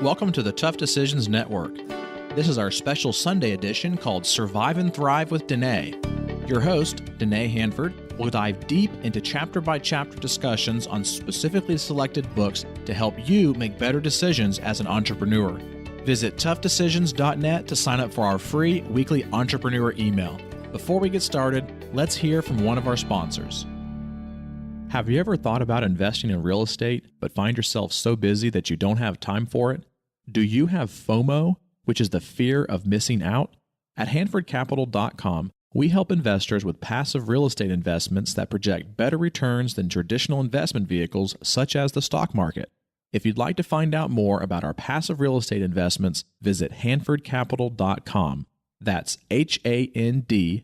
Welcome to the Tough Decisions Network. This is our special Sunday edition called Survive and Thrive with Dennae. Your host, Dennae Handford, will dive deep into chapter-by-chapter discussions on specifically selected books to help you make better decisions as an entrepreneur. Visit toughdecisions.net to sign up for our free weekly entrepreneur email. Before we get started, let's hear from one of our sponsors. Have you ever thought about investing in real estate, but find yourself so busy that you don't have time for it? Do you have FOMO, which is the fear of missing out? At HandfordCapital.com, we help investors with passive real estate investments that project better returns than traditional investment vehicles such as the stock market. If you'd like to find out more about our passive real estate investments, visit HandfordCapital.com. That's HANDFORD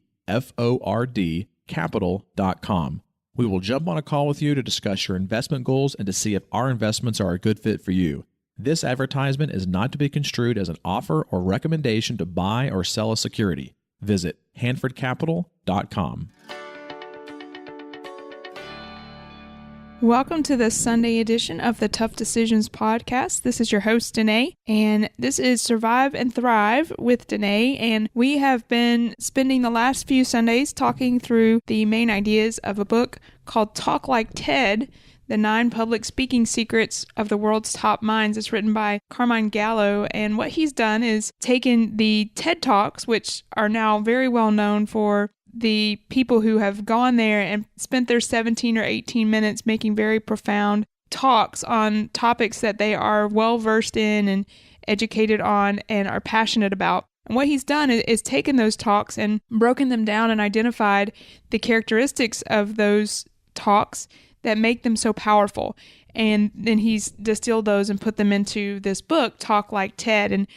capital.com. We will jump on a call with you to discuss your investment goals and to see if our investments are a good fit for you. This advertisement is not to be construed as an offer or recommendation to buy or sell a security. Visit HandfordCapital.com. Welcome to the Sunday edition of the Tough Decisions podcast. This is your host, Dennae, and this is Survive and Thrive with Dennae, and we have been spending the last few Sundays talking through the main ideas of a book called Talk Like TED, The 9 Public Speaking Secrets of the World's Top Minds. It's written by Carmine Gallo, and what he's done is taken the TED Talks, which are now very well known for the people who have gone there and spent their 17 or 18 minutes making very profound talks on topics that they are well versed in and educated on and are passionate about. And what he's done is taken those talks and broken them down and identified the characteristics of those talks that make them so powerful. And then he's distilled those and put them into this book, Talk Like TED. And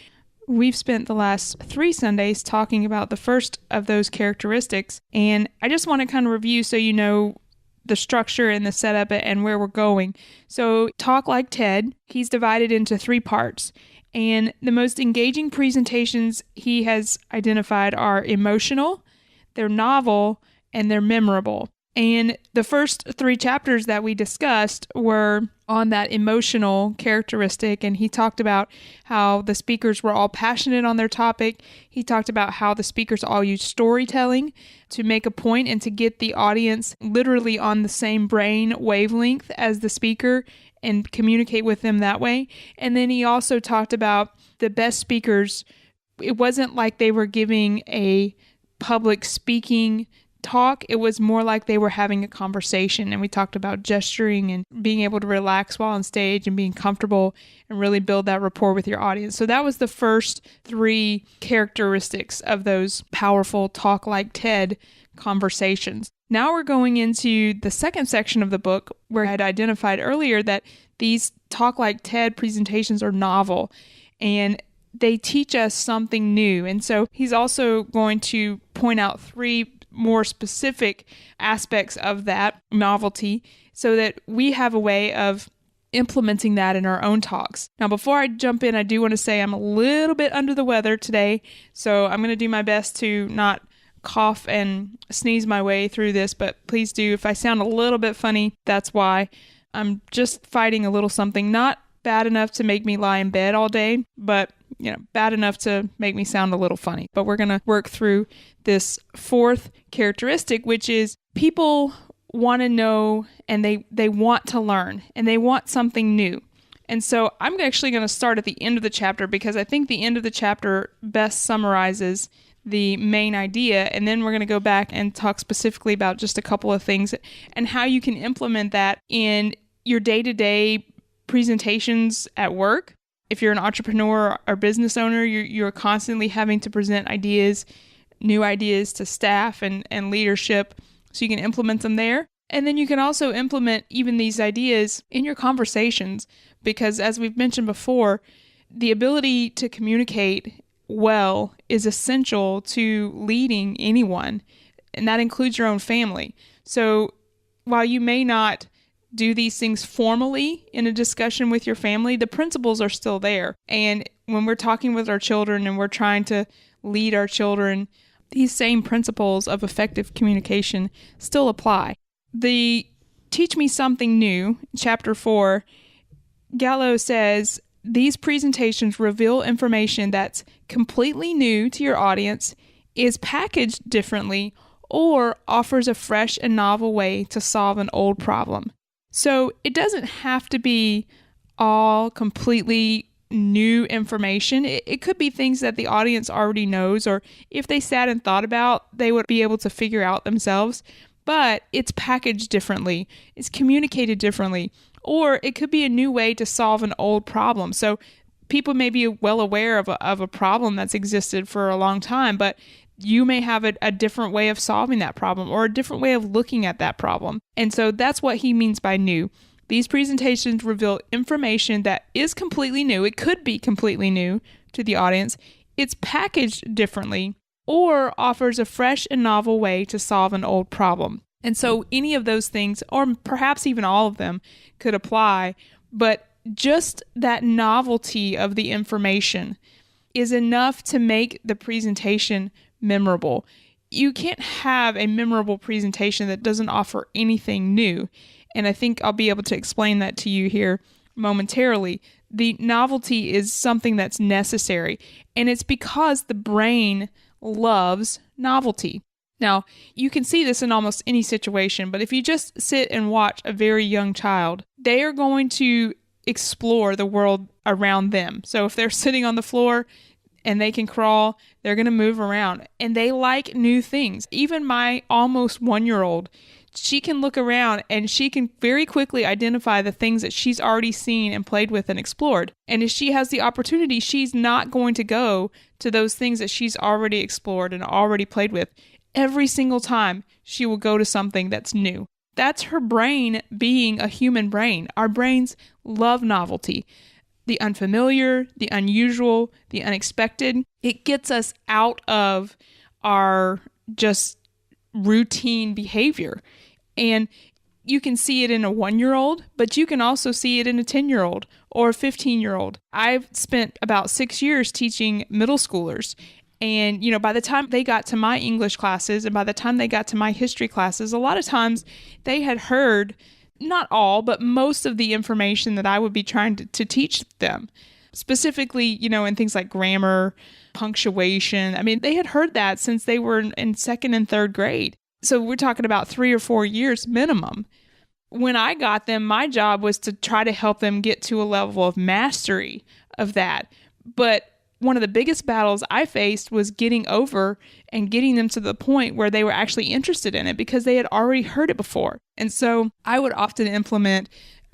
we've spent the last 3 Sundays talking about the first of those characteristics. And I just want to kind of review so you know the structure and the setup and where we're going. So Talk Like TED, he's divided into 3 parts. And the most engaging presentations he has identified are emotional, they're novel, and they're memorable. And the first 3 chapters that we discussed were on that emotional characteristic, and he talked about how the speakers were all passionate on their topic. He talked about how the speakers all used storytelling to make a point and to get the audience literally on the same brain wavelength as the speaker and communicate with them that way. And then he also talked about the best speakers. It wasn't like they were giving a public speaking talk, it was more like they were having a conversation, and we talked about gesturing and being able to relax while on stage and being comfortable and really build that rapport with your audience. So that was the first 3 characteristics of those powerful Talk Like TED conversations. Now we're going into the second section of the book where I had identified earlier that these Talk Like TED presentations are novel and they teach us something new. And so he's also going to point out 3 more specific aspects of that novelty so that we have a way of implementing that in our own talks. Now, before I jump in, I do want to say I'm a little bit under the weather today, so I'm going to do my best to not cough and sneeze my way through this, but please do. If I sound a little bit funny, that's why. I'm just fighting a little something, not bad enough to make me lie in bed all day, but bad enough to make me sound a little funny. But we're going to work through this 4th characteristic, which is people want to know and they want to learn and they want something new. And so I'm actually going to start at the end of the chapter because I think the end of the chapter best summarizes the main idea. And then we're going to go back and talk specifically about just a couple of things and how you can implement that in your day-to-day presentations at work. If you're an entrepreneur or business owner, you're constantly having to present ideas, new ideas to staff and leadership, so you can implement them there. And then you can also implement even these ideas in your conversations, because as we've mentioned before, the ability to communicate well is essential to leading anyone, and that includes your own family. So while you may not do these things formally in a discussion with your family, the principles are still there. And when we're talking with our children and we're trying to lead our children, these same principles of effective communication still apply. The Teach Me Something New, chapter 4, Gallo says these presentations reveal information that's completely new to your audience, is packaged differently, or offers a fresh and novel way to solve an old problem. So it doesn't have to be all completely new information. It could be things that the audience already knows, or if they sat and thought about, they would be able to figure out themselves. But it's packaged differently, it's communicated differently, or it could be a new way to solve an old problem. So people may be well aware of a problem that's existed for a long time, but you may have a different way of solving that problem or a different way of looking at that problem. And so that's what he means by new. These presentations reveal information that is completely new. It could be completely new to the audience. It's packaged differently, or offers a fresh and novel way to solve an old problem. And so any of those things, or perhaps even all of them, could apply, but just that novelty of the information is enough to make the presentation memorable. You can't have a memorable presentation that doesn't offer anything new. And I think I'll be able to explain that to you here momentarily. The novelty is something that's necessary, and it's because the brain loves novelty. Now, you can see this in almost any situation, but if you just sit and watch a very young child, they are going to explore the world around them. So if they're sitting on the floor and they can crawl, they're going to move around, and they like new things. Even my almost 1-year-old, she can look around and she can very quickly identify the things that she's already seen and played with and explored. And if she has the opportunity, she's not going to go to those things that she's already explored and already played with. Every single time she will go to something that's new. That's her brain being a human brain. Our brains love novelty. The unfamiliar, the unusual, the unexpected. It gets us out of our just routine behavior. And you can see it in a 1-year-old, but you can also see it in a 10-year-old or a 15-year-old. I've spent about 6 years teaching middle schoolers. And, by the time they got to my English classes and by the time they got to my history classes, a lot of times they had heard, not all, but most of the information that I would be trying to teach them. Specifically, in things like grammar, punctuation. I mean, they had heard that since they were in second and third grade. So we're talking about 3 or 4 years minimum. When I got them, my job was to try to help them get to a level of mastery of that. But one of the biggest battles I faced was getting over and getting them to the point where they were actually interested in it because they had already heard it before. And so I would often implement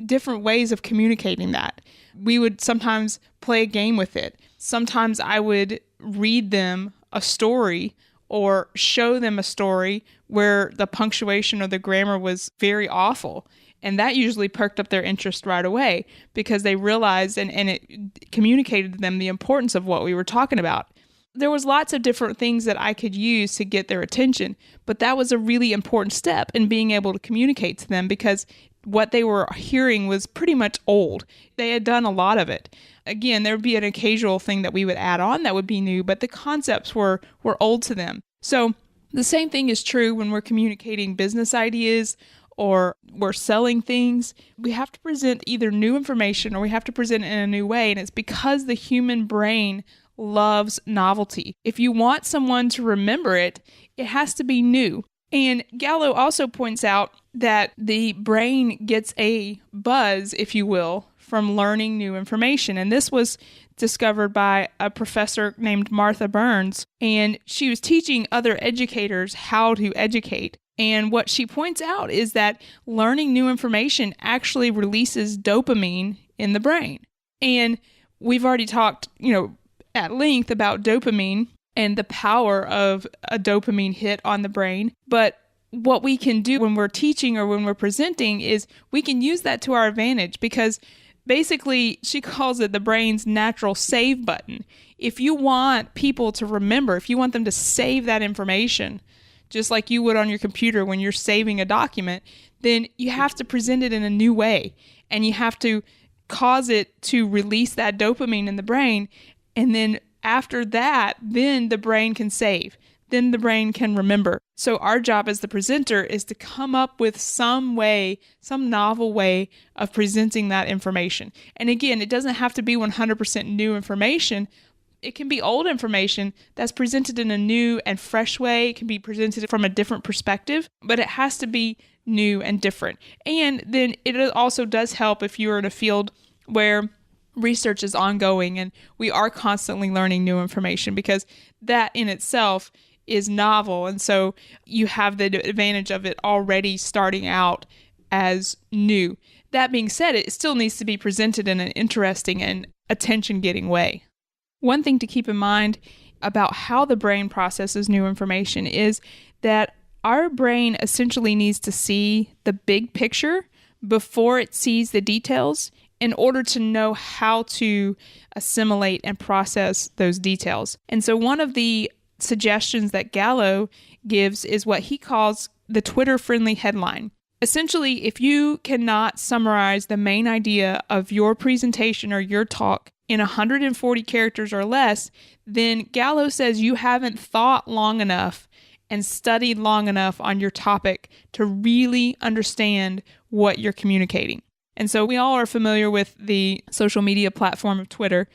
different ways of communicating that. We would sometimes play a game with it. Sometimes I would read them a story or show them a story where the punctuation or the grammar was very awful. And that usually perked up their interest right away because they realized and it communicated to them the importance of what we were talking about. There was lots of different things that I could use to get their attention, but that was a really important step in being able to communicate to them because what they were hearing was pretty much old. They had done a lot of it. Again, there would be an occasional thing that we would add on that would be new, but the concepts were old to them. So the same thing is true when we're communicating business ideas or we're selling things. We have to present either new information or we have to present it in a new way. And it's because the human brain loves novelty. If you want someone to remember it, it has to be new. And Gallo also points out that the brain gets a buzz, if you will, from learning new information. And this was discovered by a professor named Martha Burns. And she was teaching other educators how to educate. And what she points out is that learning new information actually releases dopamine in the brain. And we've already talked, at length about dopamine and the power of a dopamine hit on the brain. But what we can do when we're teaching or when we're presenting is we can use that to our advantage because basically she calls it the brain's natural save button. If you want people to remember, if you want them to save that information, just like you would on your computer when you're saving a document, then you have to present it in a new way. And you have to cause it to release that dopamine in the brain. And then after that, then the brain can save. then the brain can remember. So our job as the presenter is to come up with some way, some novel way of presenting that information. And again, it doesn't have to be 100% new information. It can be old information that's presented in a new and fresh way. It can be presented from a different perspective, but it has to be new and different. And then it also does help if you're in a field where research is ongoing and we are constantly learning new information, because that in itself is novel. And so you have the advantage of it already starting out as new. That being said, it still needs to be presented in an interesting and attention-getting way. One thing to keep in mind about how the brain processes new information is that our brain essentially needs to see the big picture before it sees the details in order to know how to assimilate and process those details. And so one of the suggestions that Gallo gives is what he calls the Twitter-friendly headline. Essentially, if you cannot summarize the main idea of your presentation or your talk in 140 characters or less, then Gallo says you haven't thought long enough and studied long enough on your topic to really understand what you're communicating. And so we all are familiar with the social media platform of Twitter,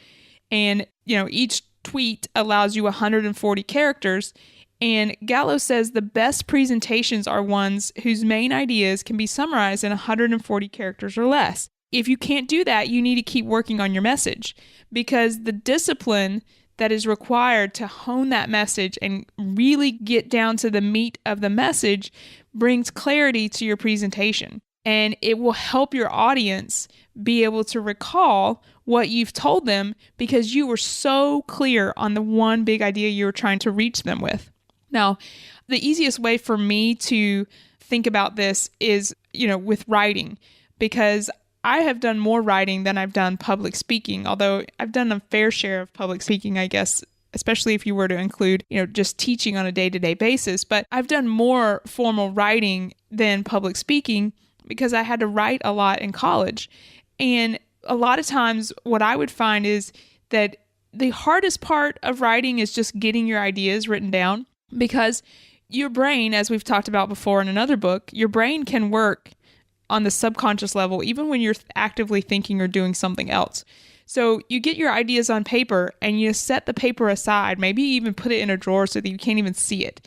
and each tweet allows you 140 characters. And Gallo says the best presentations are ones whose main ideas can be summarized in 140 characters or less. If you can't do that, you need to keep working on your message, because the discipline that is required to hone that message and really get down to the meat of the message brings clarity to your presentation. And it will help your audience be able to recall what you've told them because you were so clear on the one big idea you were trying to reach them with. Now, the easiest way for me to think about this is, with writing, because I have done more writing than I've done public speaking, although I've done a fair share of public speaking, I guess, especially if you were to include, just teaching on a day-to-day basis. But I've done more formal writing than public speaking because I had to write a lot in college. And a lot of times what I would find is that the hardest part of writing is just getting your ideas written down, because your brain, as we've talked about before in another book, your brain can work on the subconscious level even when you're actively thinking or doing something else. So you get your ideas on paper and you set the paper aside, maybe even put it in a drawer so that you can't even see it.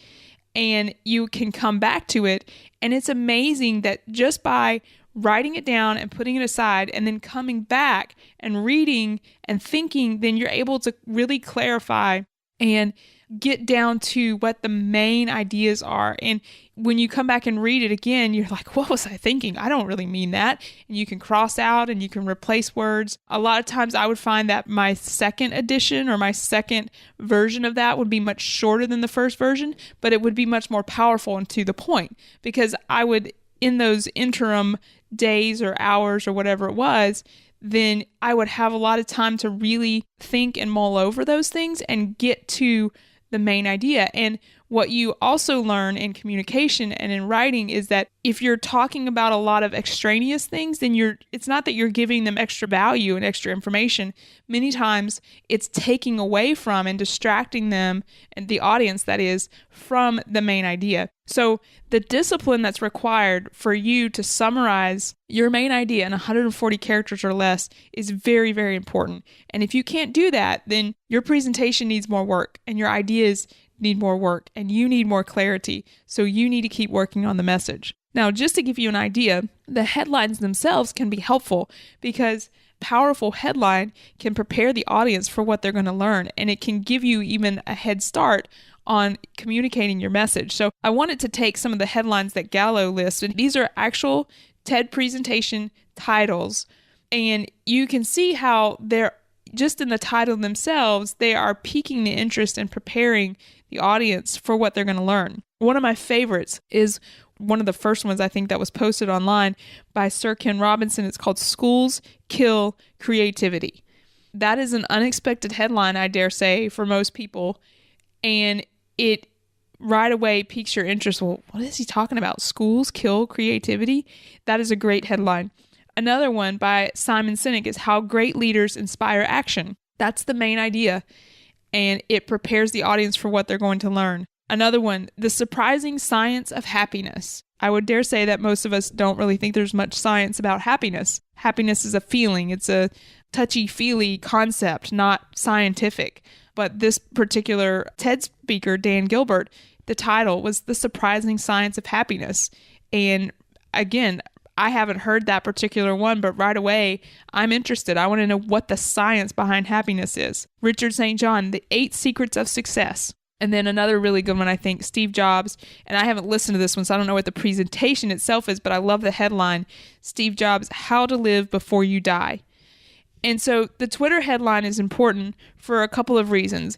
And you can come back to it. And it's amazing that just by writing it down and putting it aside and then coming back and reading and thinking, then you're able to really clarify and get down to what the main ideas are. And when you come back and read it again, you're like, what was I thinking? I don't really mean that. And you can cross out and you can replace words. A lot of times I would find that my second edition or my second version of that would be much shorter than the first version, but it would be much more powerful and to the point, because I would, in those interim days or hours or whatever it was, then I would have a lot of time to really think and mull over those things and get to the main idea. And what you also learn in communication and in writing is that if you're talking about a lot of extraneous things, then it's not that you're giving them extra value and extra information. Many times it's taking away from and distracting them, and the audience, that is, from the main idea. So the discipline that's required for you to summarize your main idea in 140 characters or less is very, very important. And if you can't do that, then your presentation needs more work and your ideas need more work and you need more clarity. So you need to keep working on the message. Now, just to give you an idea, the headlines themselves can be helpful because powerful headline can prepare the audience for what they're going to learn, and it can give you even a head start on communicating your message. So I wanted to take some of the headlines that Gallo lists, and these are actual TED presentation titles, and you can see how they're just in the title themselves, they are piquing the interest and preparing the audience for what they're going to learn. One of my favorites is one of the first ones I think that was posted online by Sir Ken Robinson. It's called Schools Kill Creativity. That is an unexpected headline, I dare say, for most people. And it right away piques your interest. Well, what is he talking about? Schools kill creativity? That is a great headline. Another one by Simon Sinek is How Great Leaders Inspire Action. That's the main idea, and it prepares the audience for what they're going to learn. Another one, the surprising science of happiness. I would dare say that most of us don't really think there's much science about happiness. Happiness is a feeling. It's a touchy-feely concept, not scientific. But this particular TED speaker, Dan Gilbert, the title was The Surprising Science of Happiness. And again, I haven't heard that particular one, but right away, I'm interested. I want to know what the science behind happiness is. Richard St. John, The 8 Secrets of Success. And then another really good one, I think, Steve Jobs, and I haven't listened to this one, so I don't know what the presentation itself is, but I love the headline, Steve Jobs, How to Live Before You Die. And so the Twitter headline is important for a couple of reasons.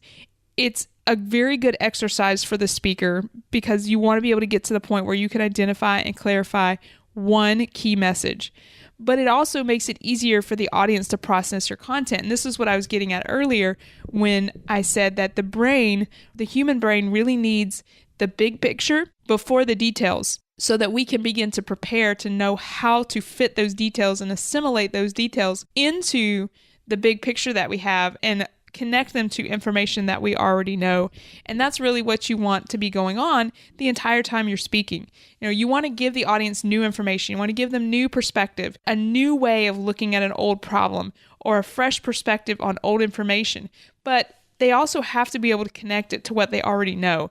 It's a very good exercise for the speaker because you want to be able to get to the point where you can identify and clarify one key message. But it also makes it easier for the audience to process your content. And this is what I was getting at earlier when I said that the human brain really needs the big picture before the details so that we can begin to prepare to know how to fit those details and assimilate those details into the big picture that we have and connect them to information that we already know. And that's really what you want to be going on the entire time you're speaking. You want to give the audience new information. You want to give them new perspective, a new way of looking at an old problem, or a fresh perspective on old information. But they also have to be able to connect it to what they already know.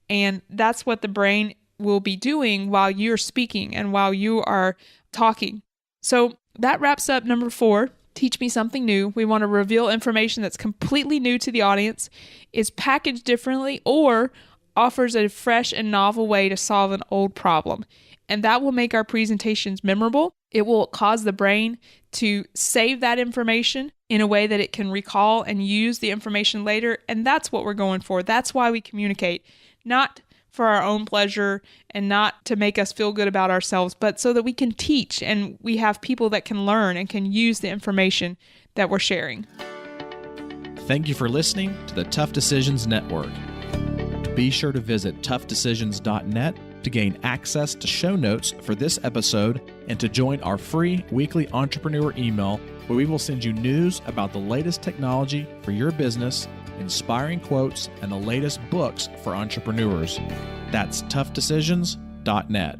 And that's what the brain will be doing while you're speaking and while you are talking. So that wraps up number 4. Teach me something new. We want to reveal information that's completely new to the audience, is packaged differently, or offers a fresh and novel way to solve an old problem. And that will make our presentations memorable. It will cause the brain to save that information in a way that it can recall and use the information later. And that's what we're going for. That's why we communicate, not for our own pleasure and not to make us feel good about ourselves, but so that we can teach and we have people that can learn and can use the information that we're sharing. Thank you for listening to the Tough Decisions Network. Be sure to visit toughdecisions.net to gain access to show notes for this episode and to join our free weekly entrepreneur email where we will send you news about the latest technology for your business, inspiring quotes, and the latest books for entrepreneurs. That's toughdecisions.net.